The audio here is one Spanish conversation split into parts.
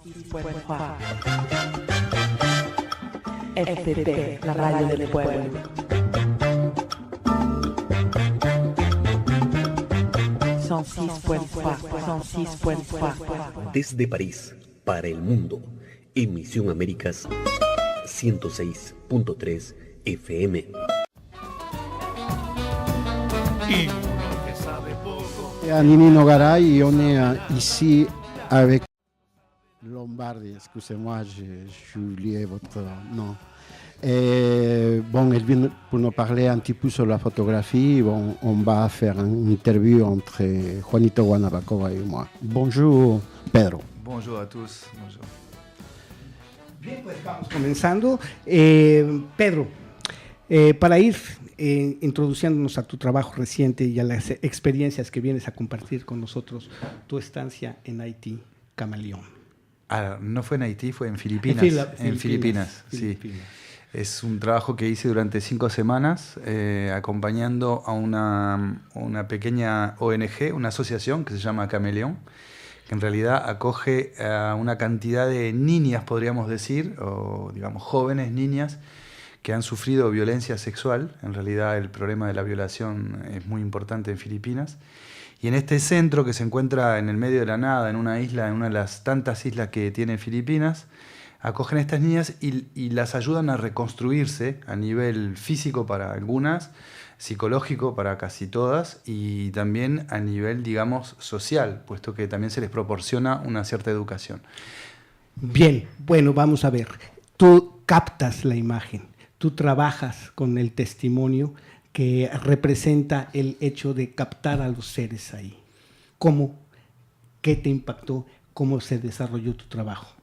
106.3 FPP, la radio del pueblo. Desde París, para el mundo, Emisión Américas 106.3 FM. Nino Garay, on est ici avec Lombardi. Excusez-moi, j'ai oublié votre nom. Bon, elle vient pour nous parler un petit peu sur la photographie. Bon, on va faire une interview entre Juanito Guanabacova et moi. Bonjour, Pedro. Bonjour a tous. Bonjour. Bien, pues vamos comenzando. Pedro, para ir introduciéndonos a tu trabajo reciente y a las experiencias que vienes a compartir con nosotros, tu estancia en Haití, Camaleón. No fue en Haití, fue en Filipinas. En Filipinas, sí. Es un trabajo que hice durante 5 semanas, acompañando a una pequeña ONG, una asociación que se llama Camaleón, que en realidad acoge a una cantidad de niñas, podríamos decir, o digamos jóvenes niñas, que han sufrido violencia sexual. En realidad el problema de la violación es muy importante en Filipinas. Y en este centro que se encuentra en el medio de la nada, en una isla, en una de las tantas islas que tiene Filipinas, acogen a estas niñas y las ayudan a reconstruirse a nivel físico para algunas, psicológico para casi todas y también a nivel, digamos, social, puesto que también se les proporciona una cierta educación. Bien, bueno, vamos a ver. Tú captas la imagen, tú trabajas con el testimonio que representa el hecho de captar a los seres ahí. ¿Cómo? ¿Qué te impactó? ¿Cómo se desarrolló tu trabajo?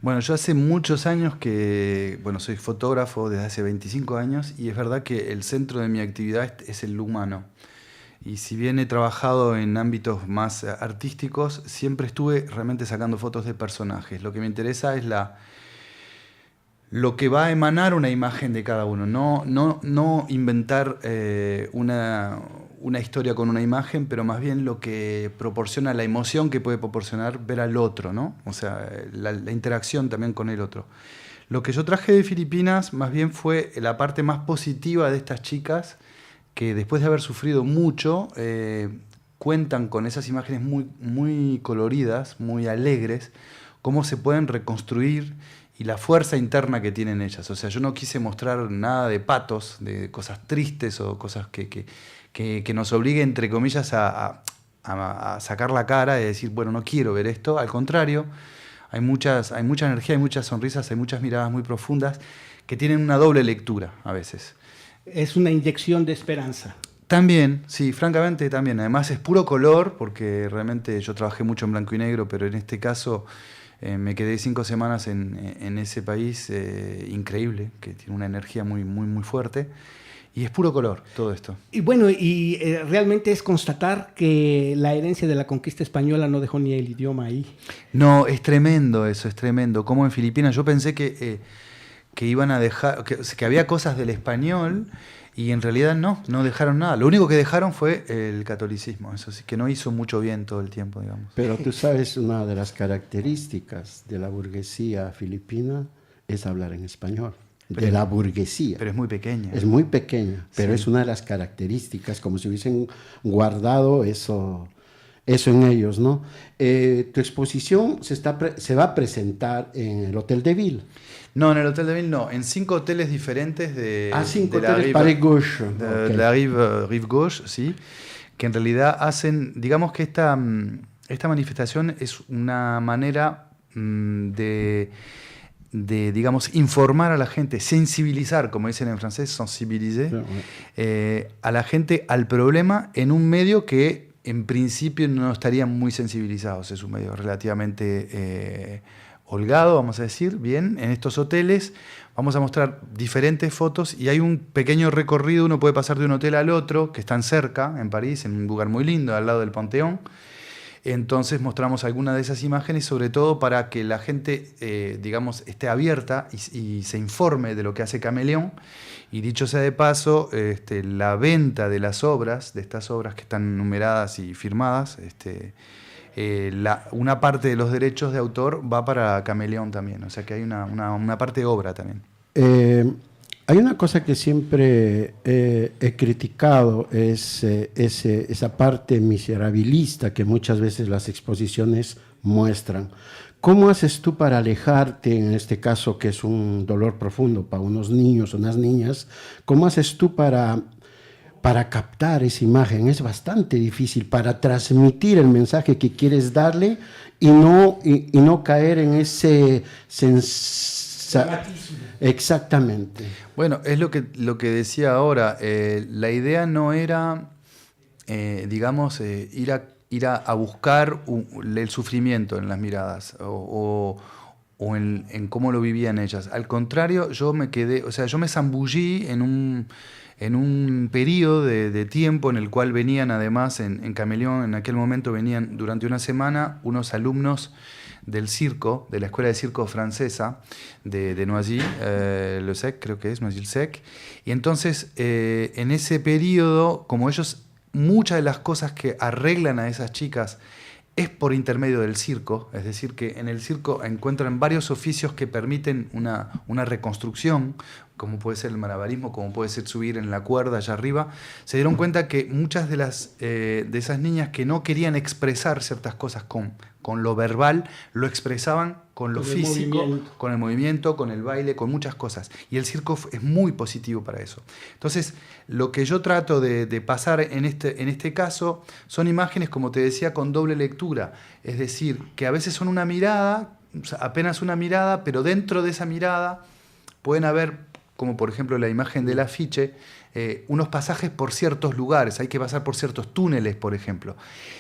Bueno, yo hace muchos años que, soy fotógrafo desde hace 25 años y es verdad que el centro de mi actividad es el humano. Y si bien he trabajado en ámbitos más artísticos, siempre estuve realmente sacando fotos de personajes. Lo que me interesa es lo que va a emanar una imagen de cada uno, no inventar una historia con una imagen, pero más bien lo que proporciona la emoción que puede proporcionar ver al otro, ¿no? O sea, la interacción también con el otro. Lo que yo traje de Filipinas más bien fue la parte más positiva de estas chicas que después de haber sufrido mucho, cuentan con esas imágenes muy, muy coloridas, muy alegres, cómo se pueden reconstruir y la fuerza interna que tienen ellas. O sea, yo no quise mostrar nada de patos, de cosas tristes o cosas que nos obligue, entre comillas, a sacar la cara y decir, bueno, no quiero ver esto. Al contrario, hay mucha energía, hay muchas sonrisas, hay muchas miradas muy profundas que tienen una doble lectura a veces. Es una inyección de esperanza. También, sí, francamente también. Además es puro color, porque realmente yo trabajé mucho en blanco y negro, pero en este caso me quedé 5 semanas en ese país increíble, que tiene una energía muy, muy, muy fuerte. Y es puro color todo esto. Y bueno, realmente es constatar que la herencia de la conquista española no dejó ni el idioma ahí. No, es tremendo eso, es tremendo. Como en Filipinas, yo pensé que iban a dejar, que había cosas del español y en realidad no dejaron nada. Lo único que dejaron fue el catolicismo, eso sí, que no hizo mucho bien todo el tiempo, digamos. Pero tú sabes, una de las características de la burguesía filipina es hablar en español. De la burguesía. Pero es muy pequeña. Es muy pequeña, pero sí. Es una de las características, como si hubiesen guardado eso en ellos, ¿no? Tu exposición se va a presentar en el Hotel de Ville. No, en el Hotel de Ville no, en 5 hoteles diferentes de... 5 hoteles Paris Gauche. De la Rive Gauche, sí, que en realidad hacen, digamos que esta manifestación es una manera de, digamos, informar a la gente, sensibilizar, como dicen en francés, sensibiliser, a la gente al problema en un medio que en principio no estarían muy sensibilizados. Es un medio relativamente holgado, vamos a decir, bien. En estos hoteles vamos a mostrar diferentes fotos y hay un pequeño recorrido, uno puede pasar de un hotel al otro, que están cerca, en París, en un lugar muy lindo, al lado del Panteón. Entonces mostramos algunas de esas imágenes, sobre todo para que la gente, digamos, esté abierta y se informe de lo que hace Camaleón. Y dicho sea de paso, la venta de las obras, de estas obras que están numeradas y firmadas, una parte de los derechos de autor va para Cameleón también, o sea que hay una parte de obra también. Hay una cosa que siempre he criticado, es esa parte miserabilista que muchas veces las exposiciones muestran. ¿Cómo haces tú para alejarte, en este caso que es un dolor profundo para unos niños, unas niñas, cómo haces tú para captar esa imagen? Es bastante difícil para transmitir el mensaje que quieres darle y no caer en ese Exactamente. Bueno, es lo que decía ahora. La idea no era, digamos, ir a buscar el sufrimiento en las miradas o en cómo lo vivían ellas. Al contrario, yo me zambullí en un periodo de tiempo en el cual venían, además, en Cameleón, en aquel momento venían durante una semana unos alumnos del circo, de la Escuela de Circo Francesa de Noisy-le-Sec, creo que es Noisy-le-Sec. Y entonces, en ese periodo, como ellos, muchas de las cosas que arreglan a esas chicas es por intermedio del circo, es decir, que en el circo encuentran varios oficios que permiten una reconstrucción, como puede ser el malabarismo, como puede ser subir en la cuerda allá arriba. Se dieron cuenta que muchas de esas niñas que no querían expresar ciertas cosas con lo verbal, lo expresaban con lo físico, con el movimiento, con el baile, con muchas cosas. Y el circo es muy positivo para eso. Entonces, lo que yo trato de pasar en este caso son imágenes, como te decía, con doble lectura. Es decir, que a veces son una mirada, apenas una mirada, pero dentro de esa mirada pueden haber, como por ejemplo la imagen del afiche, unos pasajes por ciertos lugares, hay que pasar por ciertos túneles, por ejemplo.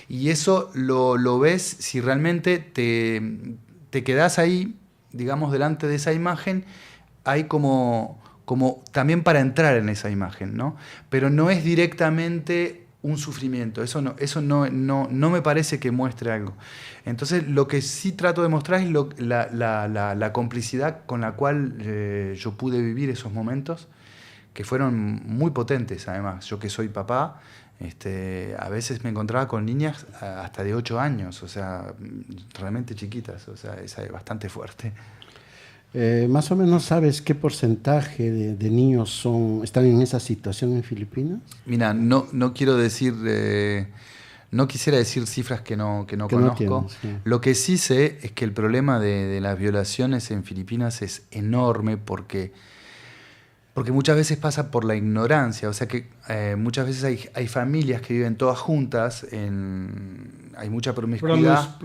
Y eso lo ves si realmente te quedás ahí, digamos, delante de esa imagen, hay como también para entrar en esa imagen, ¿no? Pero no es directamente un sufrimiento, eso no me parece que muestre algo. Entonces, lo que sí trato de mostrar es la complicidad con la cual yo pude vivir esos momentos, que fueron muy potentes, además. Yo que soy papá, a veces me encontraba con niñas hasta de 8 años, o sea, realmente chiquitas, o sea, es bastante fuerte. Más o menos, ¿sabes qué porcentaje de niños están en esa situación en Filipinas? Mira, no quiero decir, no quisiera decir cifras que no conozco. No tienes, sí. Lo que sí sé es que el problema de las violaciones en Filipinas es enorme porque muchas veces pasa por la ignorancia, o sea que muchas veces hay familias que viven todas juntas, hay mucha promiscuidad,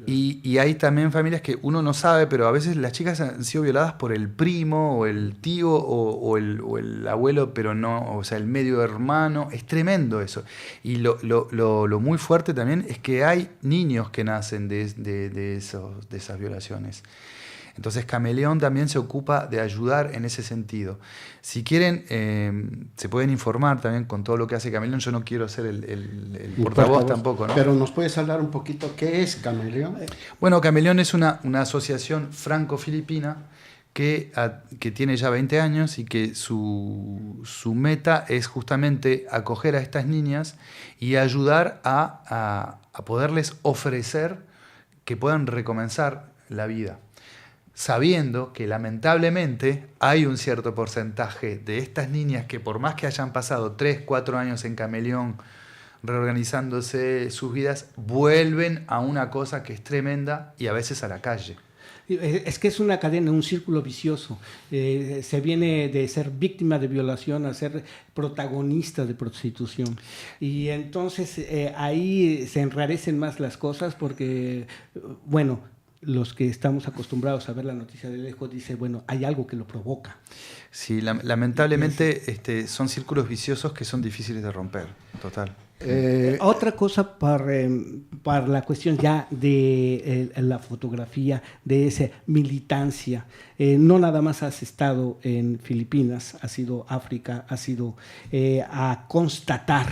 y hay también familias que uno no sabe, pero a veces las chicas han sido violadas por el primo o el tío o el abuelo, pero no, o sea, el medio hermano. Es tremendo eso. Y lo muy fuerte también es que hay niños que nacen de esas violaciones. Entonces Cameleón también se ocupa de ayudar en ese sentido. Si quieren, se pueden informar también con todo lo que hace Cameleón. Yo no quiero ser el portavoz tampoco, ¿no? Pero ¿nos puedes hablar un poquito qué es Cameleón? Bueno, Cameleón es una asociación franco-filipina que tiene ya 20 años y que su meta es justamente acoger a estas niñas y ayudar a poderles ofrecer que puedan recomenzar la vida, sabiendo que lamentablemente hay un cierto porcentaje de estas niñas que, por más que hayan pasado 3, 4 años en Cameleón reorganizándose sus vidas, vuelven a una cosa que es tremenda y a veces a la calle. Es que es una cadena, un círculo vicioso. Se viene de ser víctima de violación a ser protagonista de prostitución. Y entonces ahí se enrarecen más las cosas porque, bueno, los que estamos acostumbrados a ver la noticia de lejos dicen, bueno, hay algo que lo provoca. Sí, lamentablemente son círculos viciosos que son difíciles de romper, total. Otra cosa para la cuestión ya de la fotografía, de esa militancia. No nada más has estado en Filipinas, has ido a África, has ido a constatar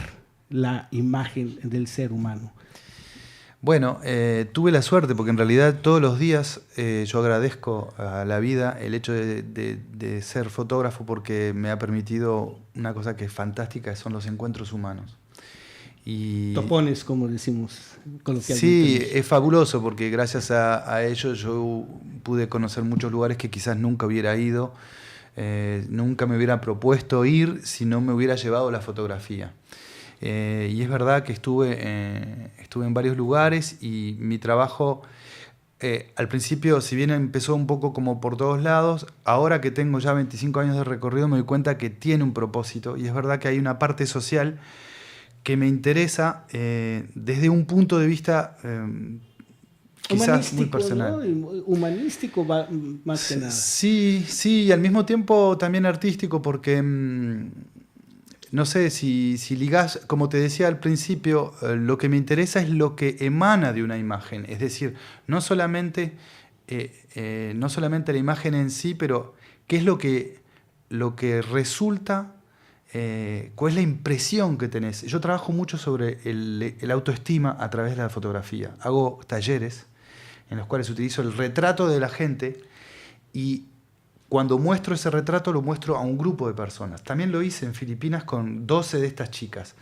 la imagen del ser humano. Bueno, tuve la suerte porque en realidad todos los días yo agradezco a la vida el hecho de ser fotógrafo porque me ha permitido una cosa que es fantástica, son los encuentros humanos. Y Topones, como decimos coloquialmente. sí, es fabuloso porque gracias a ello yo pude conocer muchos lugares que quizás nunca hubiera ido, nunca me hubiera propuesto ir si no me hubiera llevado la fotografía. Y es verdad que estuve en varios lugares y mi trabajo al principio, si bien empezó un poco como por todos lados, ahora que tengo ya 25 años de recorrido me doy cuenta que tiene un propósito y es verdad que hay una parte social que me interesa desde un punto de vista quizás muy personal. ¿No? Humanístico más que nada. Sí, sí, y al mismo tiempo también artístico porque no sé, si ligás, como te decía al principio, lo que me interesa es lo que emana de una imagen. Es decir, no solamente la imagen en sí, pero qué es lo que resulta, cuál es la impresión que tenés. Yo trabajo mucho sobre el autoestima a través de la fotografía. Hago talleres en los cuales utilizo el retrato de la gente y cuando muestro ese retrato lo muestro a un grupo de personas. También lo hice en Filipinas con 12 de estas chicas.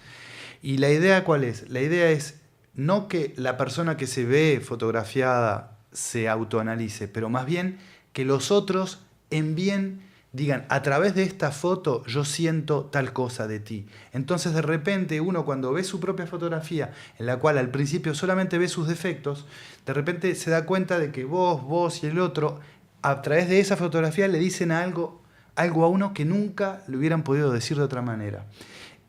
¿Y la idea cuál es? La idea es no que la persona que se ve fotografiada se autoanalice, pero más bien que los otros digan, a través de esta foto yo siento tal cosa de ti. Entonces de repente uno cuando ve su propia fotografía, en la cual al principio solamente ve sus defectos, de repente se da cuenta de que vos y el otro, a través de esa fotografía le dicen algo a uno que nunca le hubieran podido decir de otra manera.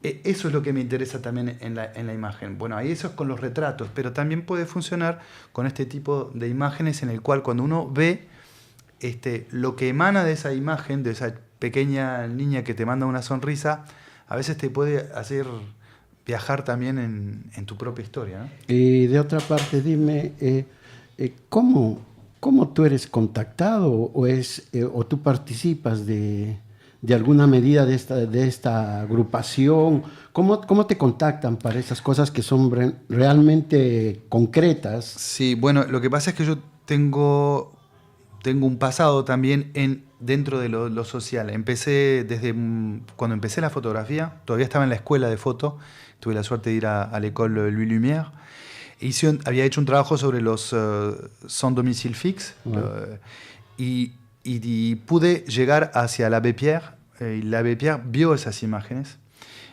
Eso es lo que me interesa también en la imagen. Bueno, ahí eso es con los retratos, pero también puede funcionar con este tipo de imágenes en el cual cuando uno ve lo que emana de esa imagen, de esa pequeña niña que te manda una sonrisa, a veces te puede hacer viajar también en tu propia historia, ¿no? Y de otra parte, dime, ¿cómo tú eres contactado o tú participas de alguna medida de esta agrupación? ¿Cómo te contactan para esas cosas que son realmente concretas? Sí, bueno, lo que pasa es que yo tengo un pasado también dentro de lo social. Empecé desde cuando empecé la fotografía, todavía estaba en la escuela de foto, tuve la suerte de ir a l'école Louis Lumière. Había hecho un trabajo sobre los sans domicile fixe y pude llegar hacia l'Abbé Pierre y l'Abbé Pierre vio esas imágenes.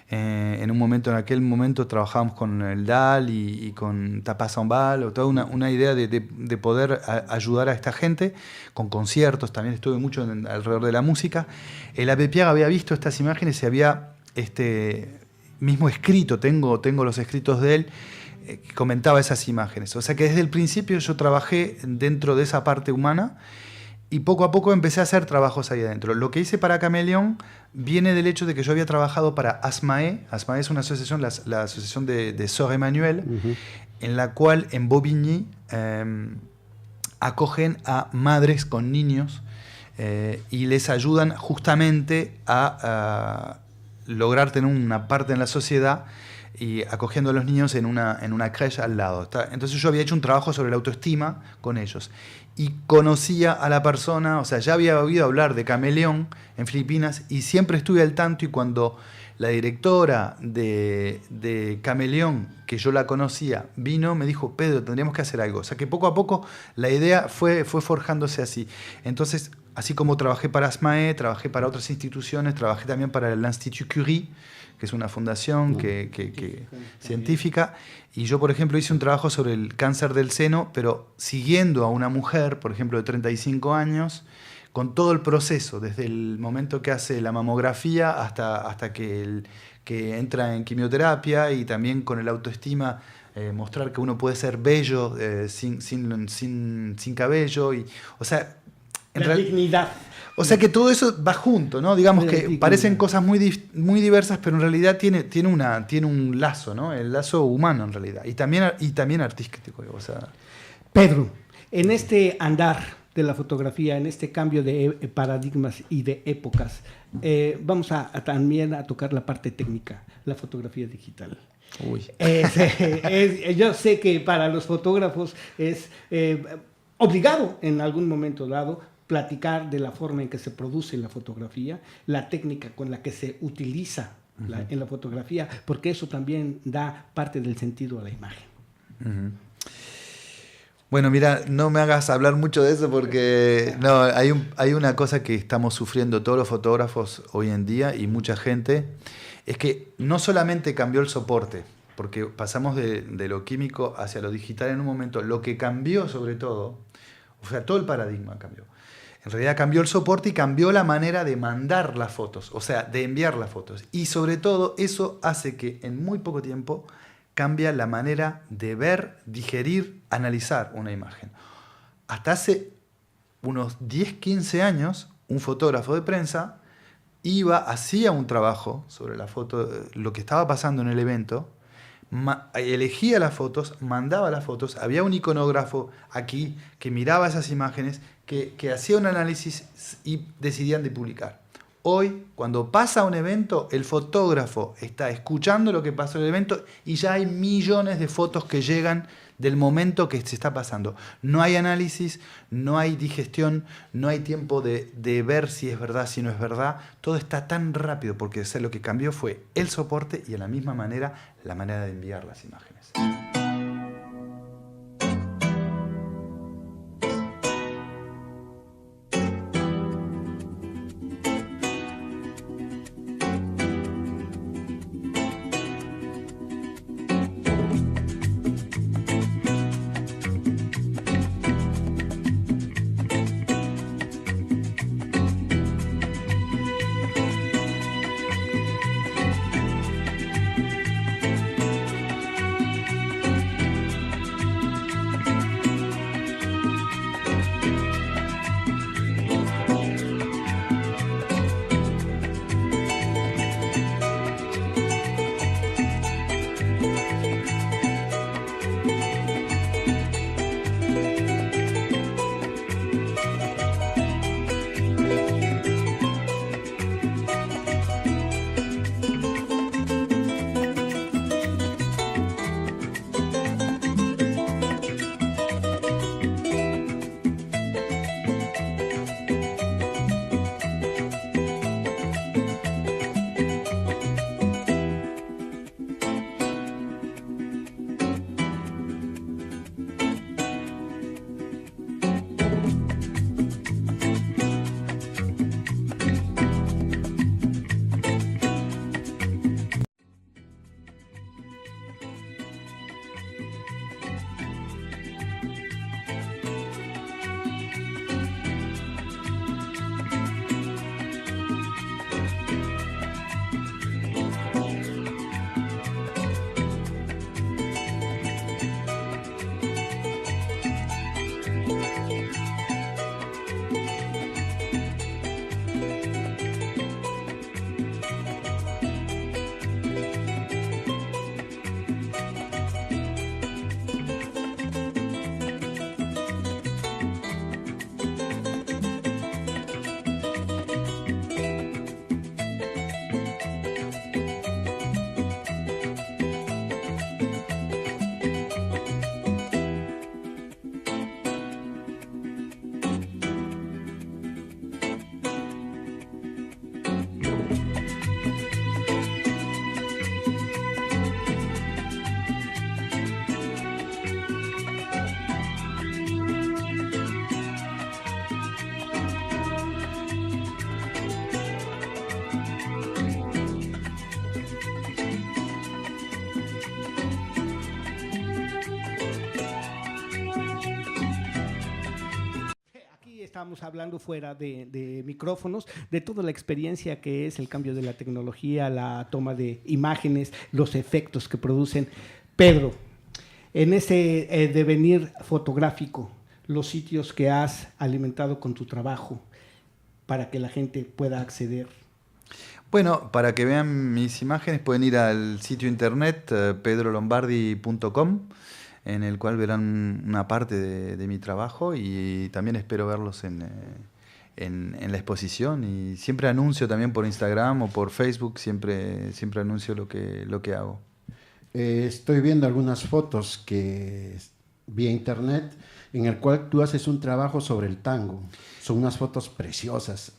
En aquel momento trabajábamos con el DAL y con Tapas en Bal, toda una idea de poder ayudar a esta gente con conciertos, también estuve mucho alrededor de la música. El Abbé Pierre había visto estas imágenes y había mismo escrito, tengo los escritos de él, que comentaba esas imágenes. O sea que desde el principio yo trabajé dentro de esa parte humana y poco a poco empecé a hacer trabajos ahí adentro. Lo que hice para Caméléon viene del hecho de que yo había trabajado para ASMAE. ASMAE es una asociación, la asociación de Sœur Emmanuel, en la cual en Bobigny acogen a madres con niños y les ayudan justamente a lograr tener una parte en la sociedad y acogiendo a los niños en una crèche al lado. Entonces yo había hecho un trabajo sobre la autoestima con ellos y conocía a la persona, o sea, ya había oído hablar de Caméléon en Filipinas y siempre estuve al tanto, y cuando la directora de Caméléon, que yo la conocía, vino, me dijo, Pedro, tendríamos que hacer algo. O sea que poco a poco la idea fue forjándose así. Entonces, así como trabajé para ASMAE, trabajé para otras instituciones, trabajé también para el Institut Curie, que es una fundación científica, y yo, por ejemplo, hice un trabajo sobre el cáncer del seno, pero siguiendo a una mujer, por ejemplo, de 35 años, con todo el proceso, desde el momento que hace la mamografía hasta que entra en quimioterapia, y también con el autoestima, mostrar que uno puede ser bello sin cabello, o sea, la dignidad. O sea que todo eso va junto, ¿no? Digamos que parecen cosas muy diversas, pero en realidad tiene un lazo, ¿no? El lazo humano en realidad. Y también artístico. O sea. Pedro, en este andar de la fotografía, en este cambio de paradigmas y de épocas, vamos también a tocar la parte técnica, la fotografía digital. Uy. Yo sé que para los fotógrafos es obligado en algún momento dado platicar de la forma en que se produce la fotografía, la técnica con la que se utiliza en la fotografía, porque eso también da parte del sentido a la imagen. Uh-huh. Bueno, mira, no me hagas hablar mucho de eso porque no, hay una cosa que estamos sufriendo todos los fotógrafos hoy en día y mucha gente, es que no solamente cambió el soporte, porque pasamos de lo químico hacia lo digital en un momento, lo que cambió sobre todo, o sea, todo el paradigma cambió. En realidad cambió el soporte y cambió la manera de mandar las fotos, o sea, de enviar las fotos. Y sobre todo eso hace que en muy poco tiempo cambia la manera de ver, digerir, analizar una imagen. Hasta hace unos 10, 15 años, un fotógrafo de prensa hacía un trabajo sobre la foto, lo que estaba pasando en el evento, elegía las fotos, mandaba las fotos, había un iconógrafo aquí que miraba esas imágenes, que hacía un análisis y decidían de publicar. Hoy, cuando pasa un evento, el fotógrafo está escuchando lo que pasó en el evento y ya hay millones de fotos que llegan del momento que se está pasando. No hay análisis, no hay digestión, no hay tiempo de ver si es verdad, si no es verdad. Todo está tan rápido porque lo que cambió fue el soporte y de la misma manera la manera de enviar las imágenes. Estábamos hablando fuera de micrófonos de toda la experiencia que es el cambio de la tecnología, la toma de imágenes, los efectos que producen. Pedro, en ese devenir fotográfico, los sitios que has alimentado con tu trabajo para que la gente pueda acceder. Bueno, para que vean mis imágenes pueden ir al sitio internet pedrolombardi.com, en el cual verán una parte de mi trabajo y también espero verlos en la exposición. Y siempre anuncio también por Instagram o por Facebook, siempre anuncio lo que hago. Estoy viendo algunas fotos que vía internet en el cual tú haces un trabajo sobre el tango. Son unas fotos preciosas.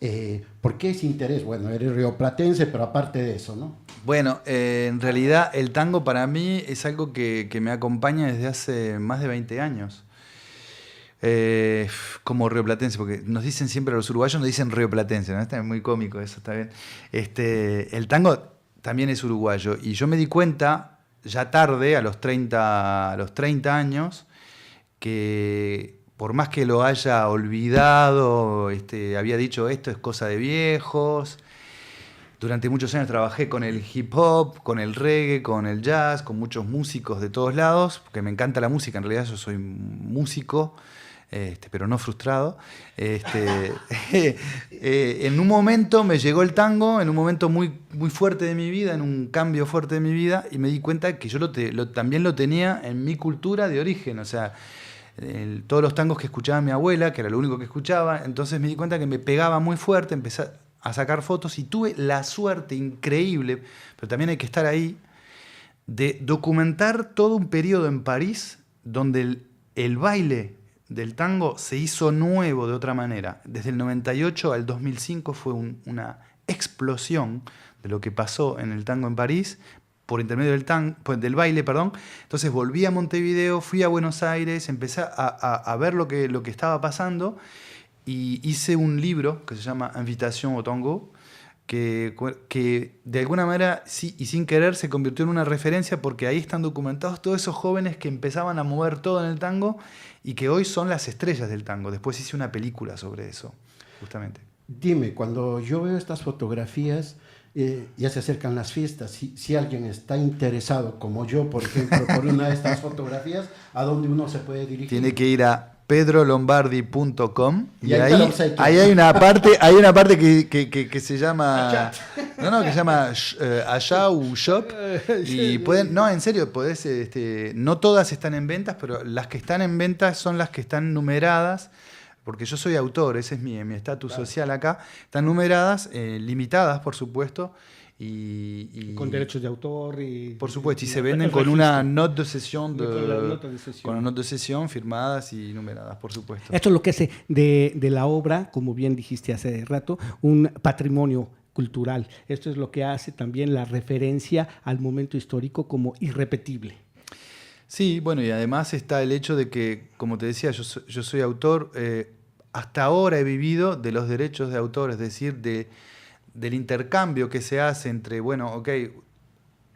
¿Por qué ese interés? Bueno, eres rioplatense, pero aparte de eso, ¿no? Bueno, en realidad el tango para mí es algo que me acompaña desde hace más de 20 años. Como rioplatense, porque nos dicen siempre a los uruguayos, nos dicen rioplatense, ¿no? Está muy cómico eso, está bien. El tango también es uruguayo y yo me di cuenta ya tarde, a los 30 años, que por más que lo haya olvidado, había dicho esto es cosa de viejos. Durante muchos años trabajé con el hip hop, con el reggae, con el jazz, con muchos músicos de todos lados, porque me encanta la música, en realidad yo soy músico, pero no frustrado. En un momento me llegó el tango, en un momento muy, muy fuerte de mi vida, en un cambio fuerte de mi vida, y me di cuenta que yo también lo tenía en mi cultura de origen, o sea, todos los tangos que escuchaba mi abuela, que era lo único que escuchaba, entonces me di cuenta que me pegaba muy fuerte, empecé a sacar fotos y tuve la suerte increíble, pero también hay que estar ahí, de documentar todo un periodo en París donde el baile del tango se hizo nuevo de otra manera. Desde el 98 al 2005 fue una explosión de lo que pasó en el tango en París, por intermedio del baile, perdón. Entonces volví a Montevideo, fui a Buenos Aires, empecé a ver lo que estaba pasando y hice un libro que se llama Invitation au Tango, que de alguna manera, sí, y sin querer, se convirtió en una referencia porque ahí están documentados todos esos jóvenes que empezaban a mover todo en el tango y que hoy son las estrellas del tango. Después hice una película sobre eso, justamente. Dime, cuando yo veo estas fotografías, ya se acercan las fiestas, si alguien está interesado, como yo, por ejemplo, por una de estas fotografías, ¿a dónde uno se puede dirigir? Tiene que ir a pedrolombardi.com y ahí hay una parte que se llama que se llama allá u shop y pueden, no, en serio, podés, no todas están en ventas, pero las que están en ventas son las que están numeradas, porque yo soy autor, ese es mi estatus social acá, están numeradas, limitadas por supuesto, y con derechos de autor y por supuesto, y se venden con una note de sesión con una note de sesión firmadas y numeradas, por supuesto. Esto es lo que hace de la obra, como bien dijiste hace rato, un patrimonio cultural. Esto es lo que hace también la referencia al momento histórico como irrepetible. Sí, bueno, y además está el hecho de que, como te decía, yo soy autor, hasta ahora he vivido de los derechos de autor, es decir, del intercambio que se hace entre, bueno, ok,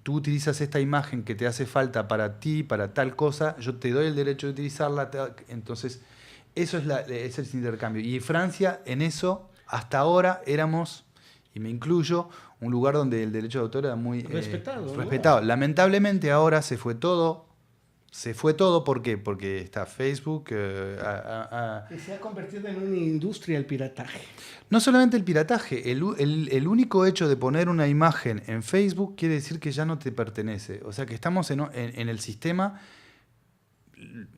tú utilizas esta imagen que te hace falta para ti, para tal cosa, yo te doy el derecho de utilizarla, entonces eso es el intercambio. Y Francia, en eso, hasta ahora éramos, y me incluyo, un lugar donde el derecho de autor era muy respetado. Lamentablemente ahora se fue todo. ¿Por qué? Porque está Facebook. Y se ha convertido en una industria el pirataje. No solamente el pirataje, el único hecho de poner una imagen en Facebook quiere decir que ya no te pertenece. O sea, que estamos en el sistema,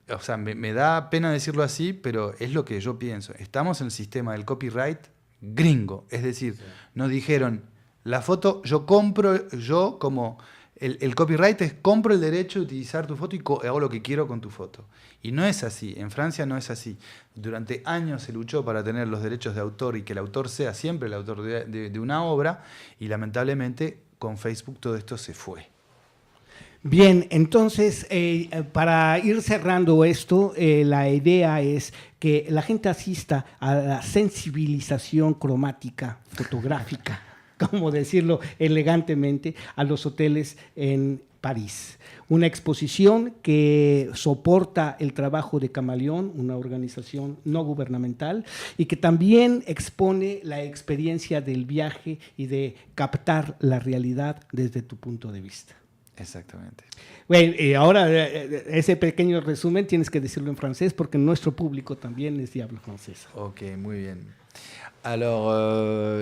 o sea, me da pena decirlo así, pero es lo que yo pienso. Estamos en el sistema del copyright gringo. Es decir, nos dijeron, la foto, yo como... El copyright es compro el derecho de utilizar tu foto y hago lo que quiero con tu foto. Y no es así, en Francia no es así. Durante años se luchó para tener los derechos de autor y que el autor sea siempre el autor de una obra y lamentablemente con Facebook todo esto se fue. Bien, entonces, para ir cerrando esto, la idea es que la gente asista a la sensibilización cromática fotográfica, como decirlo elegantemente, a los hoteles en París. Una exposición que soporta el trabajo de Camaleón, una organización no gubernamental, y que también expone la experiencia del viaje y de captar la realidad desde tu punto de vista. Exactamente. Bueno, ahora ese pequeño resumen tienes que decirlo en francés porque nuestro público también es de habla francesa. Ok, muy bien. Alors,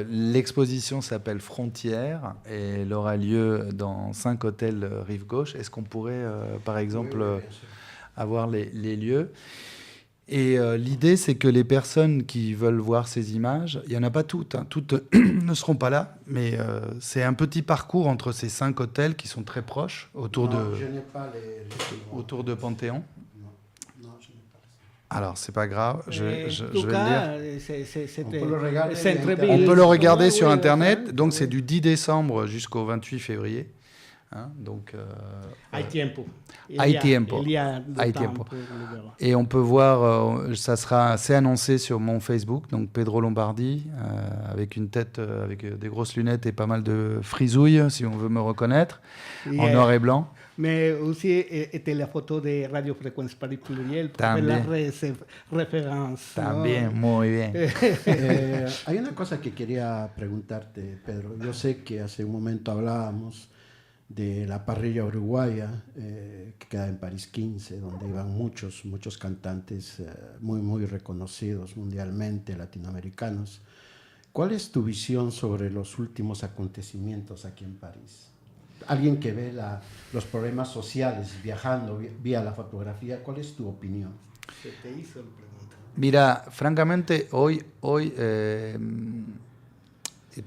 l'exposition s'appelle Frontières et elle aura lieu dans 5 hôtels Rive Gauche. Est-ce qu'on pourrait, par exemple, avoir les lieux? Et l'idée, c'est que les personnes qui veulent voir ces images, il n'y en a pas toutes, hein, toutes ne seront pas là, mais c'est un petit parcours entre ces 5 hôtels qui sont très proches, autour de Panthéon. Non, Alors, c'est pas grave, je vais le lire. On peut le regarder On peut le regarder sur Internet. Donc, c'est du 10 décembre jusqu'au 28 février. Hein, donc, Hay tiempo. Hay tiempo. Il y a du Hay temps tiempo. pour le voir. Et on peut voir, c'est annoncé sur mon Facebook, donc Pedro Lombardi, avec une tête, avec des grosses lunettes et pas mal de frisouilles, si on veut me reconnaître, en noir et blanc. Mais aussi était la photo de Radio Frecuencia Paris Pluriel pour ver la referencia. También, muy bien. Hay una cosa que quería preguntarte, Pedro. Yo sé que hace un momento hablábamos de la parrilla uruguaya que queda en París 15, donde iban muchos cantantes muy reconocidos mundialmente, latinoamericanos. ¿Cuál es tu visión sobre los últimos acontecimientos aquí en París? Alguien que ve los problemas sociales viajando vía la fotografía, ¿cuál es tu opinión? Se te hizo la pregunta. Mira, francamente, hoy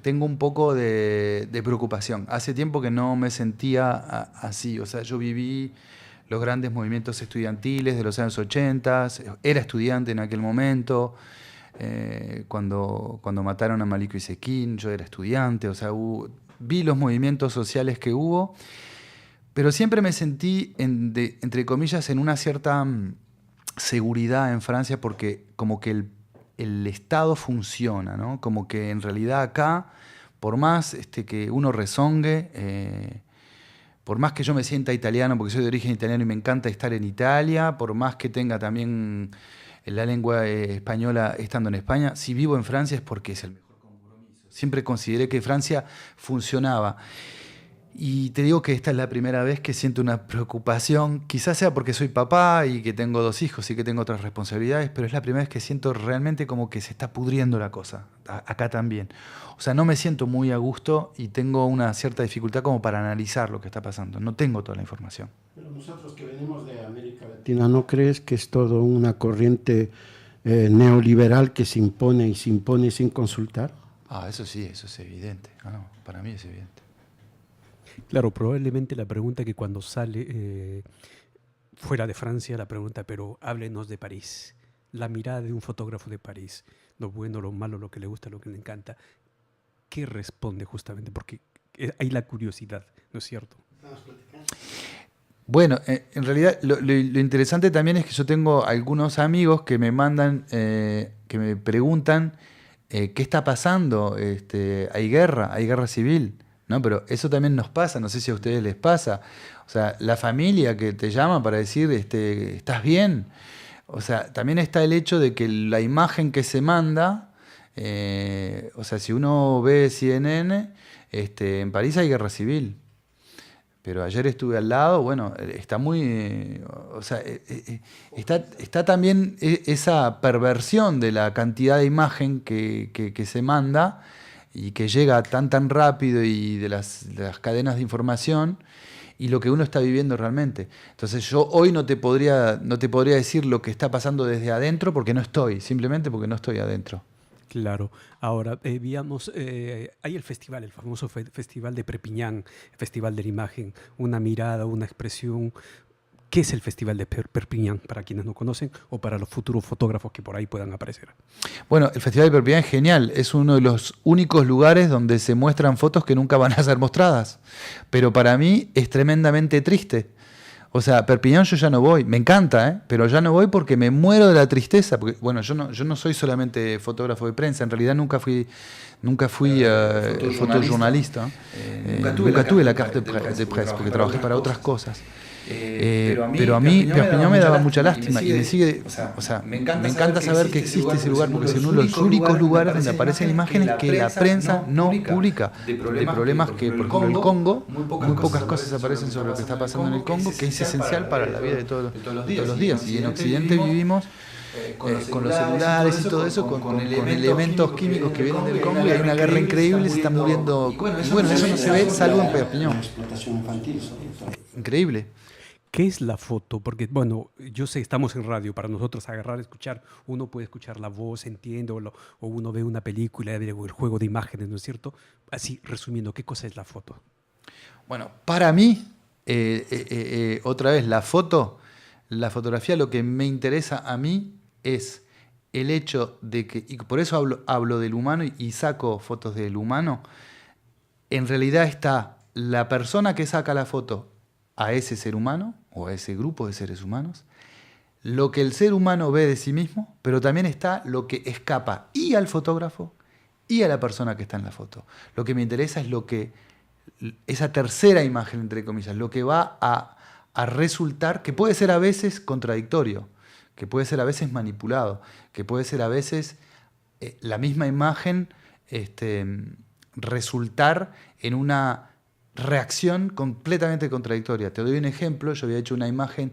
tengo un poco de preocupación. Hace tiempo que no me sentía así. O sea, yo viví los grandes movimientos estudiantiles de los años 80, era estudiante en aquel momento. Cuando mataron a Maliko Isequín, yo era estudiante. O sea, vi los movimientos sociales que hubo, pero siempre me sentí, entre comillas, en una cierta seguridad en Francia, porque como que el Estado funciona, ¿no? Como que en realidad acá, por más que uno rezongue, por más que yo me sienta italiano, porque soy de origen italiano y me encanta estar en Italia, por más que tenga también la lengua española estando en España, si vivo en Francia es porque es el mejor compromiso. Siempre consideré que Francia funcionaba. Y te digo que esta es la primera vez que siento una preocupación, quizás sea porque soy papá y que tengo 2 hijos y que tengo otras responsabilidades, pero es la primera vez que siento realmente como que se está pudriendo la cosa, acá también. O sea, no me siento muy a gusto y tengo una cierta dificultad como para analizar lo que está pasando. No tengo toda la información. Pero nosotros que venimos de América Latina, ¿no crees que es todo una corriente neoliberal que se impone y se impone sin consultar? Eso sí, eso es evidente. No, para mí es evidente. Claro, probablemente la pregunta que cuando sale fuera de Francia, la pregunta, pero háblenos de París, la mirada de un fotógrafo de París, lo bueno, lo malo, lo que le gusta, lo que le encanta, ¿qué responde justamente? Porque hay la curiosidad, ¿no es cierto? Bueno, en realidad lo interesante también es que yo tengo algunos amigos que me mandan, que me preguntan qué está pasando, hay guerra civil. No, pero eso también nos pasa, no sé si a ustedes les pasa. O sea, la familia que te llama para decir, ¿estás bien? O sea, también está el hecho de que la imagen que se manda, o sea, si uno ve CNN, en París hay guerra civil. Pero ayer estuve al lado, bueno, está muy... o sea, está también esa perversión de la cantidad de imagen que se manda y que llega tan rápido y de las cadenas de información y lo que uno está viviendo realmente. Entonces yo hoy no te podría decir lo que está pasando desde adentro porque no estoy, simplemente porque no estoy adentro. Claro. Ahora, veamos, hay el festival, el famoso Festival de Perpiñán, Festival de la Imagen, una mirada, una expresión. ¿Qué es el Festival de Perpiñán para quienes no conocen o para los futuros fotógrafos que por ahí puedan aparecer? Bueno, el Festival de Perpiñán es genial. Es uno de los únicos lugares donde se muestran fotos que nunca van a ser mostradas. Pero para mí es tremendamente triste. O sea, Perpiñán yo ya no voy. Me encanta, pero ya no voy porque me muero de la tristeza. Porque, bueno, yo no soy solamente fotógrafo de prensa. En realidad nunca fui fotojournalista. Nunca tuve la carte de presse porque trabajé para otras cosas. Pero a mí Perpiñán me daba mucha lástima y me sigue, o sea, me encanta saber que existe ese lugar porque es uno de los únicos lugares donde aparecen imágenes que la prensa no publica de problemas que, por ejemplo, en el Congo, muy pocas cosas aparecen sobre lo que está pasando en el Congo, que es esencial para la vida de todos los días. Y en Occidente vivimos con los celulares y todo eso, con elementos químicos que vienen del Congo y hay una guerra increíble, se están muriendo. Y bueno, eso no se ve salvo en Perpiñán. Increíble. ¿Qué es la foto? Porque, bueno, yo sé, estamos en radio, para nosotros agarrar, escuchar, uno puede escuchar la voz, entiende, o uno ve una película, el juego de imágenes, ¿no es cierto? Así, resumiendo, ¿qué cosa es la foto? Bueno, para mí, otra vez, la fotografía, lo que me interesa a mí es el hecho de que, y por eso hablo del humano y saco fotos del humano, en realidad está la persona que saca la foto a ese ser humano o a ese grupo de seres humanos, lo que el ser humano ve de sí mismo, pero también está lo que escapa y al fotógrafo y a la persona que está en la foto. Lo que me interesa es esa tercera imagen, entre comillas, lo que va a resultar, que puede ser a veces contradictorio, que puede ser a veces manipulado, que puede ser a veces la misma imagen resultar en una reacción completamente contradictoria. Te doy un ejemplo. Yo había hecho una imagen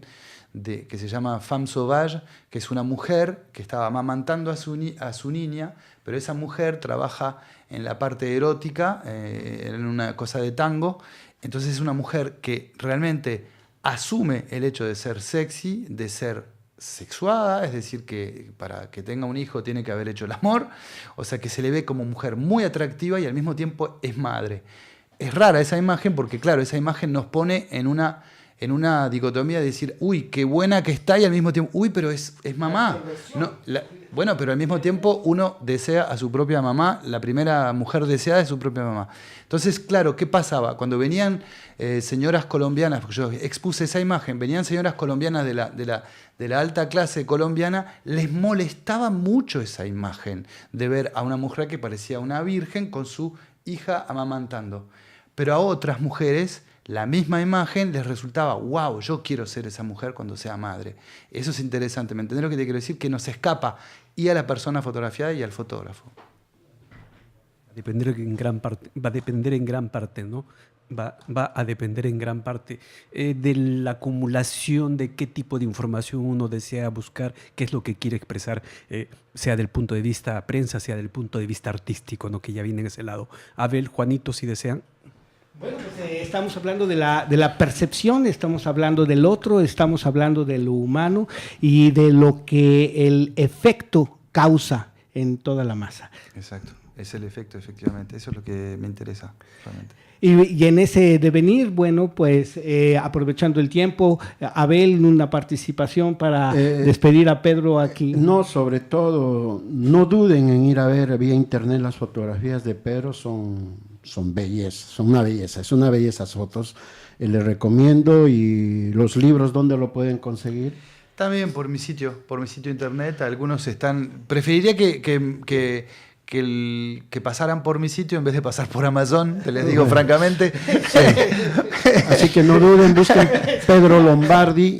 que se llama Femme Sauvage, que es una mujer que estaba amamantando a su niña, pero esa mujer trabaja en la parte erótica, en una cosa de tango. Entonces es una mujer que realmente asume el hecho de ser sexy, de ser sexuada, es decir, que para que tenga un hijo tiene que haber hecho el amor, o sea que se le ve como mujer muy atractiva y al mismo tiempo es madre. Es rara esa imagen porque, claro, esa imagen nos pone en una dicotomía de decir, uy, qué buena que está, y al mismo tiempo, uy, pero es mamá. No, bueno, pero al mismo tiempo uno desea a su propia mamá, la primera mujer deseada es su propia mamá. Entonces, claro, ¿qué pasaba? Cuando venían señoras colombianas, porque yo expuse esa imagen, venían señoras colombianas de la alta clase colombiana, les molestaba mucho esa imagen de ver a una mujer que parecía una virgen con su hija amamantando. Pero a otras mujeres la misma imagen les resultaba, wow, yo quiero ser esa mujer cuando sea madre. Eso es interesante, ¿me entendés lo que te quiero decir? Que nos escapa y a la persona fotografiada y al fotógrafo. Va a depender en gran parte, ¿no? Va a depender en gran parte de la acumulación de qué tipo de información uno desea buscar, qué es lo que quiere expresar, sea del punto de vista prensa, sea del punto de vista artístico, ¿no? Que ya viene en ese lado. Abel, Juanito, si desean. Bueno, pues estamos hablando de la percepción, estamos hablando del otro, estamos hablando de lo humano y de lo que el efecto causa en toda la masa. Exacto, es el efecto, efectivamente, eso es lo que me interesa realmente. Y en ese devenir, bueno, pues aprovechando el tiempo, Abel, una participación para despedir a Pedro aquí. No, sobre todo, no duden en ir a ver vía internet las fotografías de Pedro, son belleza, son una belleza, es una belleza esas fotos. Les recomiendo. Y los libros, ¿dónde lo pueden conseguir? También por mi sitio internet. Algunos están. Preferiría que pasaran por mi sitio en vez de pasar por Amazon, te les digo francamente. Sí. Así que no duden, busquen Pedro Lombardi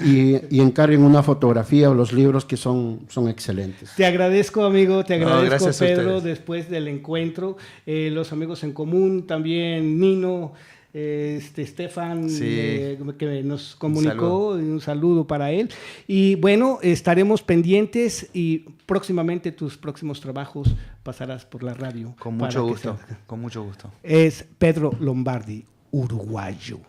y encarguen una fotografía o los libros que son excelentes. Te agradezco, amigo, te agradezco, Pedro, ustedes. después del encuentro. Los amigos en común, también Nino, Estefan, Sí. que nos comunicó, un saludo para él. Y bueno, estaremos pendientes y próximamente tus próximos trabajos pasarás por la radio. Con mucho gusto, con mucho gusto. Es Pedro Lombardi, uruguayo.